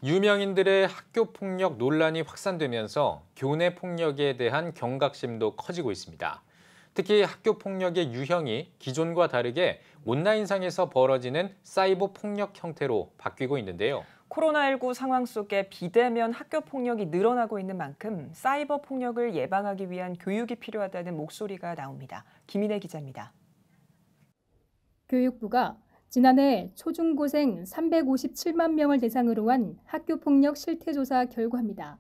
유명인들의 학교 폭력 논란이 확산되면서 교내 폭력에 대한 경각심도 커지고 있습니다. 특히 학교 폭력의 유형이 기존과 다르게 온라인상에서 벌어지는 사이버 폭력 형태로 바뀌고 있는데요. 코로나19 상황 속에 비대면 학교 폭력이 늘어나고 있는 만큼 사이버 폭력을 예방하기 위한 교육이 필요하다는 목소리가 나옵니다. 김인혜 기자입니다. 교육부가 지난해 초중고생 357만 명을 대상으로 한 학교폭력 실태조사 결과입니다.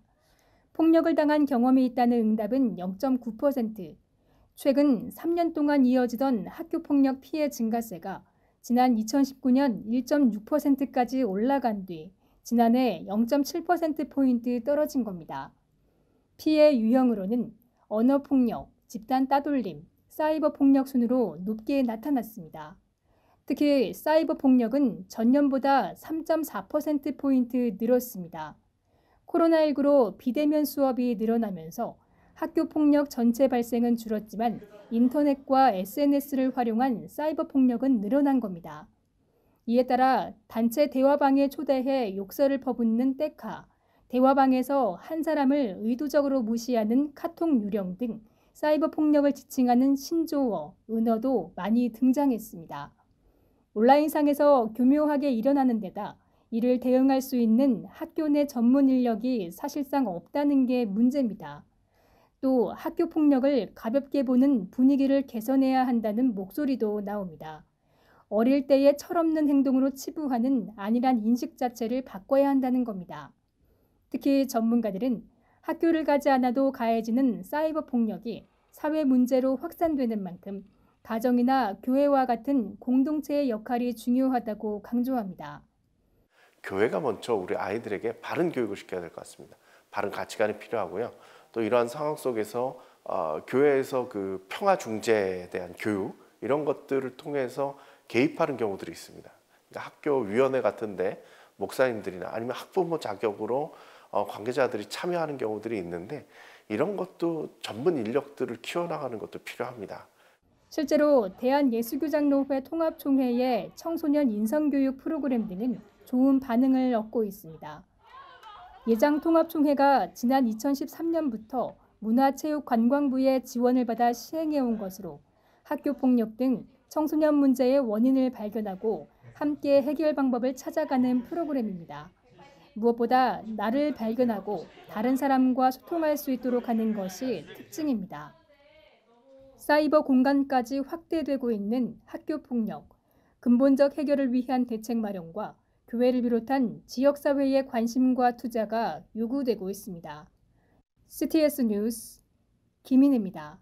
폭력을 당한 경험이 있다는 응답은 0.9%, 최근 3년 동안 이어지던 학교폭력 피해 증가세가 지난 2019년 1.6%까지 올라간 뒤 지난해 0.7%포인트 떨어진 겁니다. 피해 유형으로는 언어폭력, 집단 따돌림, 사이버 폭력 순으로 높게 나타났습니다. 특히 사이버 폭력은 전년보다 3.4%포인트 늘었습니다. 코로나19로 비대면 수업이 늘어나면서 학교 폭력 전체 발생은 줄었지만 인터넷과 SNS를 활용한 사이버 폭력은 늘어난 겁니다. 이에 따라 단체 대화방에 초대해 욕설을 퍼붓는 떼카, 대화방에서 한 사람을 의도적으로 무시하는 카톡 유령 등 사이버 폭력을 지칭하는 신조어, 은어도 많이 등장했습니다. 온라인상에서 교묘하게 일어나는 데다 이를 대응할 수 있는 학교 내 전문 인력이 사실상 없다는 게 문제입니다. 또 학교 폭력을 가볍게 보는 분위기를 개선해야 한다는 목소리도 나옵니다. 어릴 때의 철없는 행동으로 치부하는 안일한 인식 자체를 바꿔야 한다는 겁니다. 특히 전문가들은 학교를 가지 않아도 가해지는 사이버 폭력이 사회 문제로 확산되는 만큼 가정이나 교회와 같은 공동체의 역할이 중요하다고 강조합니다. 교회가 먼저 우리 아이들에게 바른 교육을 시켜야 될 것 같습니다. 바른 가치관이 필요하고요. 또 이러한 상황 속에서 교회에서 그 평화 중재에 대한 교육 이런 것들을 통해서 개입하는 경우들이 있습니다. 그러니까 학교 위원회 같은데 목사님들이나 아니면 학부모 자격으로 관계자들이 참여하는 경우들이 있는데 이런 것도 전문 인력들을 키워나가는 것도 필요합니다. 실제로 대한예수교장로회 통합총회의 청소년 인성교육 프로그램 등은 좋은 반응을 얻고 있습니다. 예장통합총회가 지난 2013년부터 문화체육관광부의 지원을 받아 시행해온 것으로 학교폭력 등 청소년 문제의 원인을 발견하고 함께 해결 방법을 찾아가는 프로그램입니다. 무엇보다 나를 발견하고 다른 사람과 소통할 수 있도록 하는 것이 특징입니다. 사이버 공간까지 확대되고 있는 학교폭력, 근본적 해결을 위한 대책 마련과 교회를 비롯한 지역사회의 관심과 투자가 요구되고 있습니다. CTS 뉴스 김인혜입니다.